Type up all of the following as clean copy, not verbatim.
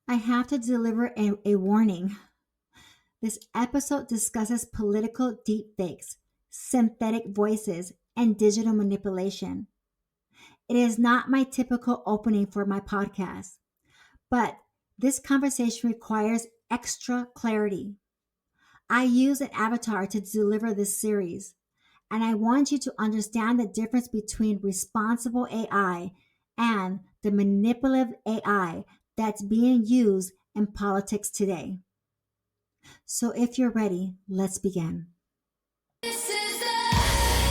I have to deliver a warning. This episode discusses political deepfakes, synthetic voices, and digital manipulation. It is not my typical opening for my podcast, but this conversation requires extra clarity. I use an avatar to deliver this series, and I want you to understand the difference between responsible AI and the manipulative AI that's being used in politics today. So if you're ready, let's begin. This is the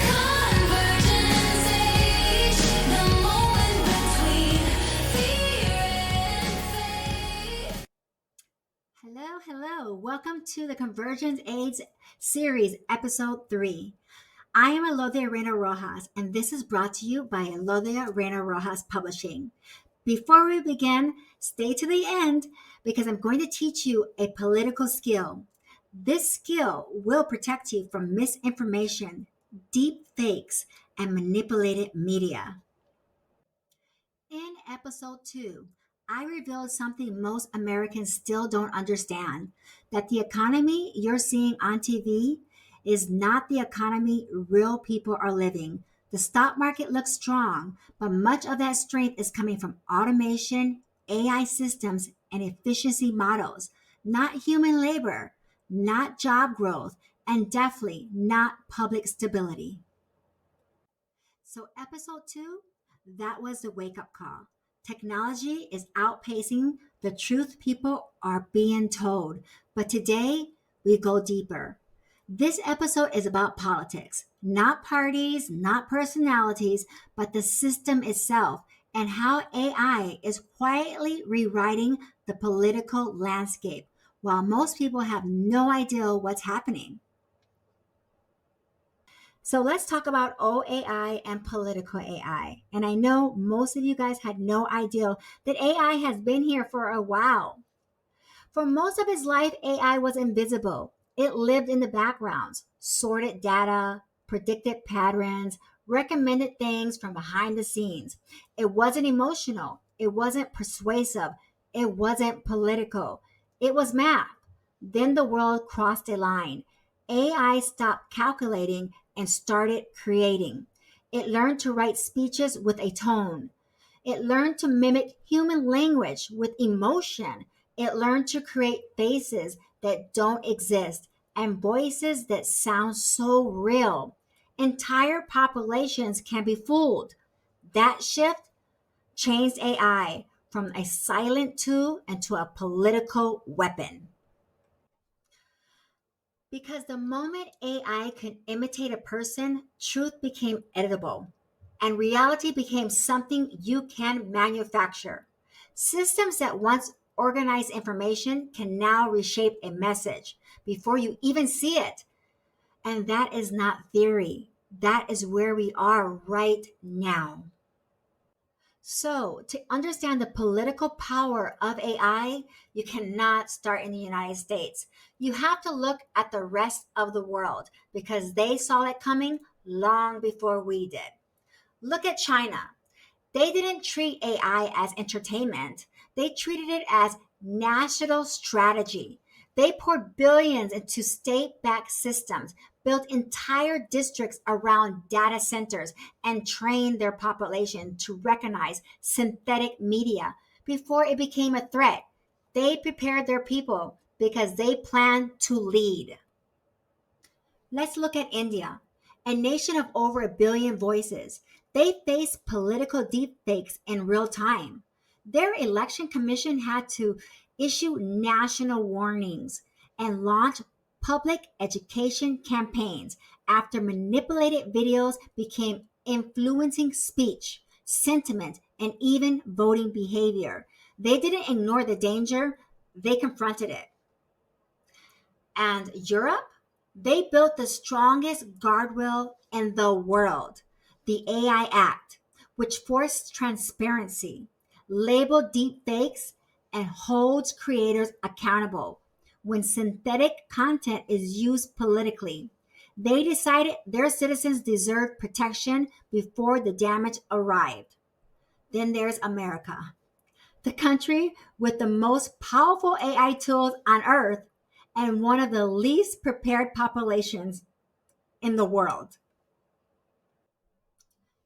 Convergence Age, the moment between fear and faith. Hello. Welcome to the Convergence Age Series, Episode 3. I am Elodia Reyna Rojas, and this is brought to you by Elodia Reyna Rojas Publishing. Before we begin, stay to the end because I'm going to teach you a political skill. This skill will protect you from misinformation, deep fakes, and manipulated media. In episode 2, I revealed something most Americans still don't understand, that the economy you're seeing on TV is not the economy real people are living. The stock market looks strong, but much of that strength is coming from automation, AI systems, and efficiency models, not human labor, not job growth, and definitely not public stability. So, episode 2, that was the wake up call. Technology is outpacing the truth people are being told. But today, we go deeper. This episode is about politics, not parties, not personalities, but the system itself and how AI is quietly rewriting the political landscape while most people have no idea what's happening. So let's talk about OAI and political AI. And I know most of you guys had no idea that AI has been here for a while. For most of its life, AI was invisible. It lived in the backgrounds, sorted data, predicted patterns, recommended things from behind the scenes. It wasn't emotional. It wasn't persuasive. It wasn't political. It was math. Then the world crossed a line. AI stopped calculating and started creating. It learned to write speeches with a tone. It learned to mimic human language with emotion. It learned to create faces that don't exist and voices that sound so real. Entire populations can be fooled. That shift changed AI from a silent tool into a political weapon. Because the moment AI could imitate a person, truth became editable and reality became something you can manufacture. Systems that once organized information can now reshape a message before you even see it. And that is not theory. That is where we are right now. So, to understand the political power of AI, you cannot start in the United States. You have to look at the rest of the world because they saw it coming long before we did. Look at China. They didn't treat AI as entertainment, they treated it as national strategy. They poured billions into state backed systems, built entire districts around data centers, and trained their population to recognize synthetic media before it became a threat. They prepared their people because they planned to lead. Let's look at India, a nation of over a billion voices. They face political deepfakes in real time. Their election commission had to issue national warnings and launch public education campaigns after manipulated videos became influencing speech, sentiment, and even voting behavior. They didn't ignore the danger, they confronted it. And Europe, they built the strongest guardrail in the world, the AI Act, which forced transparency, labeled deepfakes, and holds creators accountable when synthetic content is used politically. They decided their citizens deserved protection before the damage arrived. Then there's America. The country with the most powerful AI tools on earth and one of the least prepared populations in the world.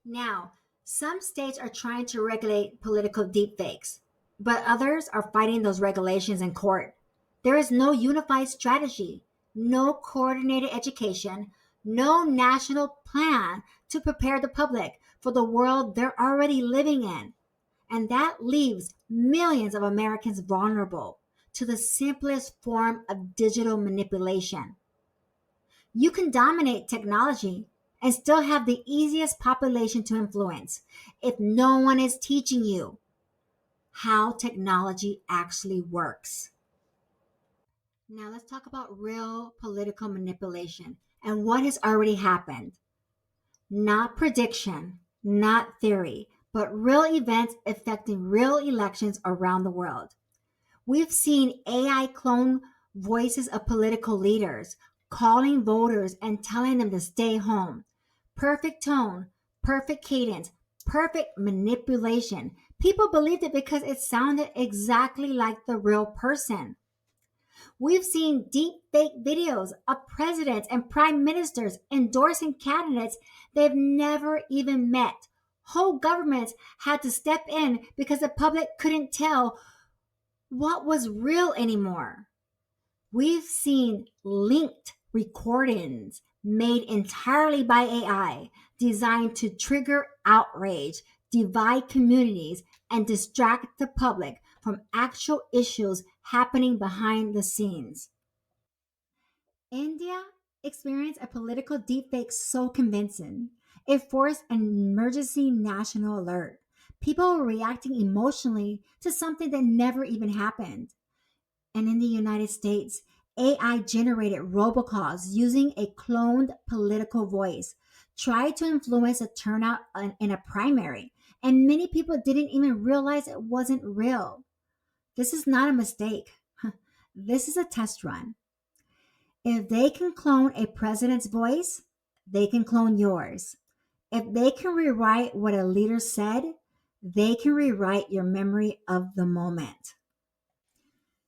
Now, some states are trying to regulate political deepfakes, but others are fighting those regulations in court. There is no unified strategy, no coordinated education, no national plan to prepare the public for the world they're already living in. And that leaves millions of Americans vulnerable to the simplest form of digital manipulation. You can dominate technology and still have the easiest population to influence if no one is teaching you how technology actually works. Now, let's talk about real political manipulation and what has already happened. Not prediction, not theory, but real events affecting real elections around the world. We've seen AI clone voices of political leaders, calling voters and telling them to stay home. Perfect tone, perfect cadence, perfect manipulation. People believed it because it sounded exactly like the real person. We've seen deep fake videos of presidents and prime ministers endorsing candidates they've never even met. Whole governments had to step in because the public couldn't tell what was real anymore. We've seen linked recordings made entirely by AI, designed to trigger outrage, divide communities, and distract the public from actual issues happening behind the scenes. India experienced a political deepfake so convincing. It forced an emergency national alert. People were reacting emotionally to something that never even happened. And in the United States, AI generated robocalls using a cloned political voice tried to influence a turnout in a primary. And many people didn't even realize it wasn't real. This is not a mistake. This is a test run. If they can clone a president's voice, they can clone yours. If they can rewrite what a leader said, they can rewrite your memory of the moment.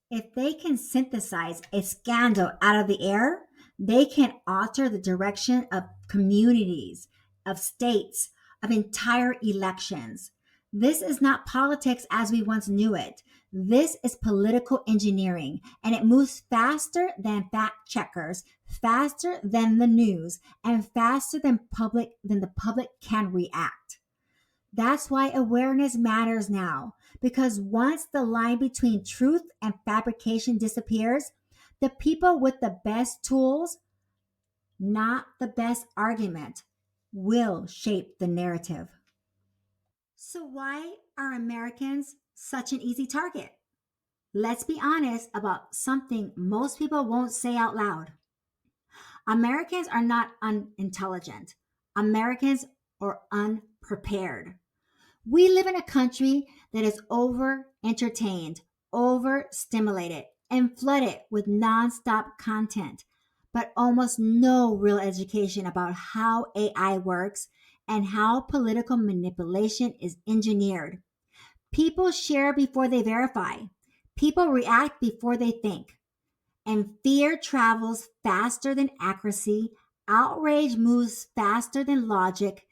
If they can synthesize a scandal out of the air, they can alter the direction of communities, of states, of entire elections. This is not politics as we once knew it. This is political engineering, and it moves faster than fact checkers, faster than the news, and faster than the public can react. That's why awareness matters now, because once the line between truth and fabrication disappears, the people with the best tools, not the best argument, will shape the narrative. So, why are Americans such an easy target? Let's be honest about something most people won't say out loud. Americans are not unintelligent, Americans are unprepared. We live in a country that is over entertained, overstimulated, and flooded with nonstop content, but almost no real education about how AI works and how political manipulation is engineered. People share before they verify, people react before they think, and fear travels faster than accuracy, outrage moves faster than logic,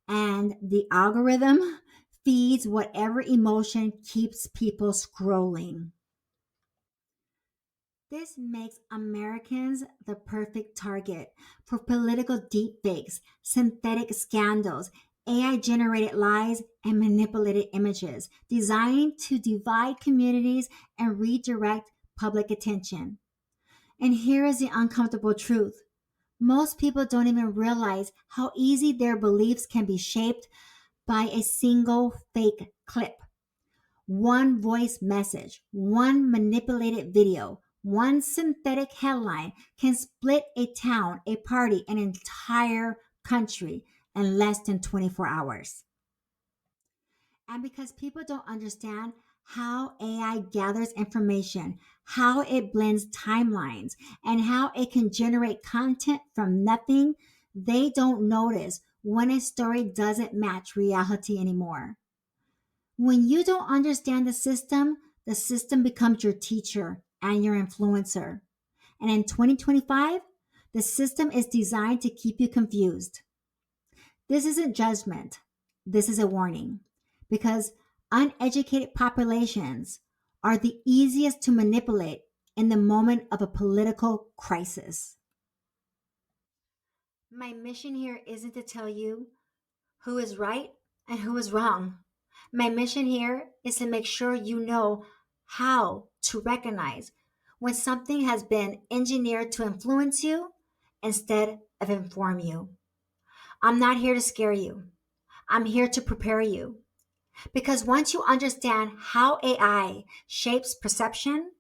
and the algorithm feeds whatever emotion keeps people scrolling. This makes Americans the perfect target for political deepfakes, synthetic scandals, AI generated lies, and manipulated images designed to divide communities and redirect public attention. And here is the uncomfortable truth: most people don't even realize how easy their beliefs can be shaped by a single fake clip. One voice message, one manipulated video, one synthetic headline can split a town, a party, an entire country in less than 24 hours. And because people don't understand how AI gathers information, how it blends timelines, and how it can generate content from nothing, they don't notice when a story doesn't match reality anymore. When you don't understand the system becomes your teacher and your influencer. And in 2025, the system is designed to keep you confused. This isn't judgment, this is a warning. Because uneducated populations are the easiest to manipulate in the moment of a political crisis. My mission here isn't to tell you who is right and who is wrong. My mission here is to make sure you know how to recognize when something has been engineered to influence you instead of inform you. I'm not here to scare you. I'm here to prepare you. Because once you understand how AI shapes perception,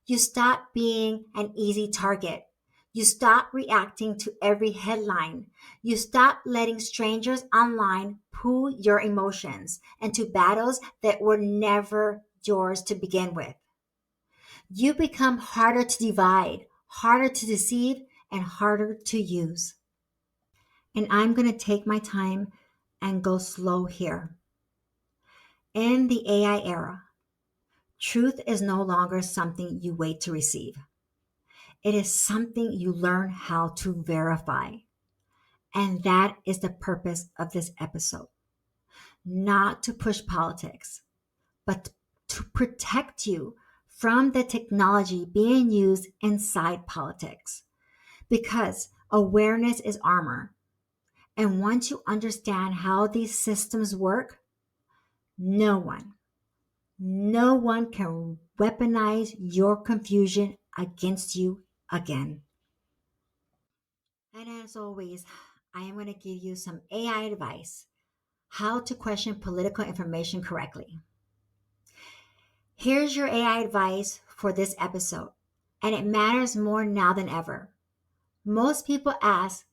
you stop being an easy target. You stop reacting to every headline. You stop letting strangers online pull your emotions into battles that were never yours to begin with. You become harder to divide, harder to deceive, and harder to use. And I'm going to take my time and go slow here. In the AI era, truth is no longer something you wait to receive. It is something you learn how to verify. And that is the purpose of this episode. Not to push politics, but to protect you from the technology being used inside politics. Because awareness is armor. And once you understand how these systems work, no one, no one can weaponize your confusion against you again. And as always, I am going to give you some AI advice how to question political information correctly. Here's your AI advice for this episode, and it matters more now than ever. Most people ask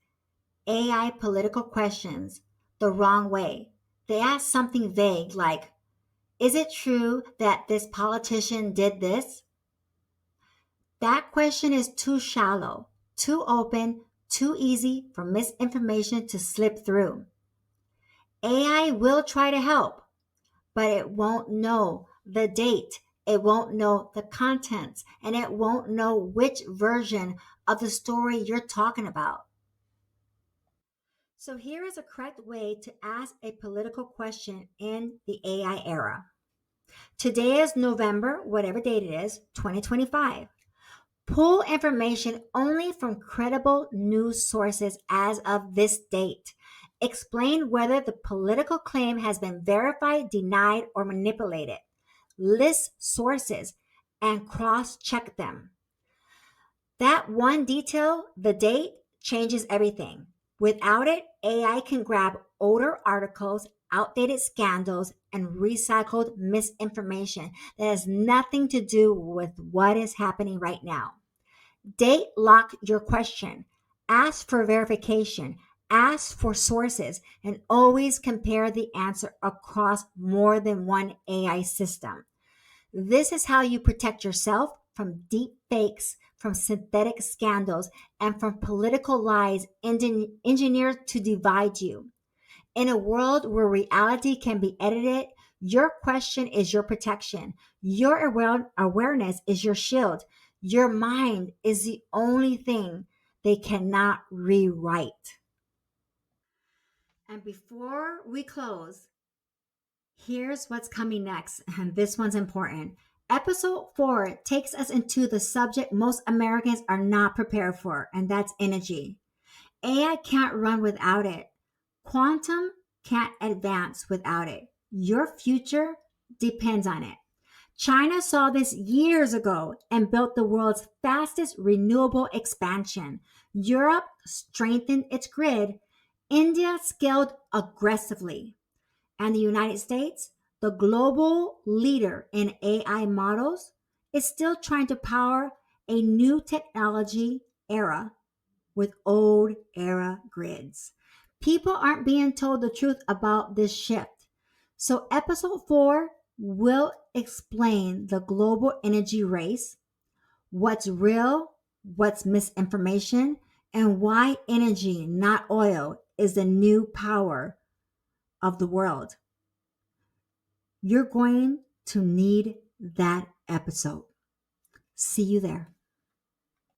AI political questions the wrong way. They ask something vague like, is it true that this politician did this? That question is too shallow, too open, too easy for misinformation to slip through. AI will try to help, but it won't know the date, it won't know the contents, and it won't know which version of the story you're talking about. So, here is a correct way to ask a political question in the AI era. Today is November, whatever date it is, 2025. Pull information only from credible news sources as of this date. Explain whether the political claim has been verified, denied, or manipulated. List sources and cross check them. That one detail, the date, changes everything. Without it, AI can grab older articles, outdated scandals, and recycled misinformation that has nothing to do with what is happening right now. Date lock your question. Ask for verification. Ask for sources and always compare the answer across more than one AI system. This is how you protect yourself from deep fakes, from synthetic scandals, and from political lies engineered to divide you. In a world where reality can be edited, your question is your protection. Your awareness is your shield. Your mind is the only thing they cannot rewrite. And before we close, here's what's coming next. And this one's important. Episode 4 takes us into the subject most Americans are not prepared for, and that's energy. AI can't run without it. Quantum can't advance without it. Your future depends on it. China saw this years ago and built the world's fastest renewable expansion. Europe strengthened its grid. India scaled aggressively. And the United States, the global leader in AI models, is still trying to power a new technology era with old era grids. People aren't being told the truth about this shift. So, episode 4 will explain the global energy race, what's real, what's misinformation, and why energy, not oil, is the new power of the world. You're going to need that episode. See you there.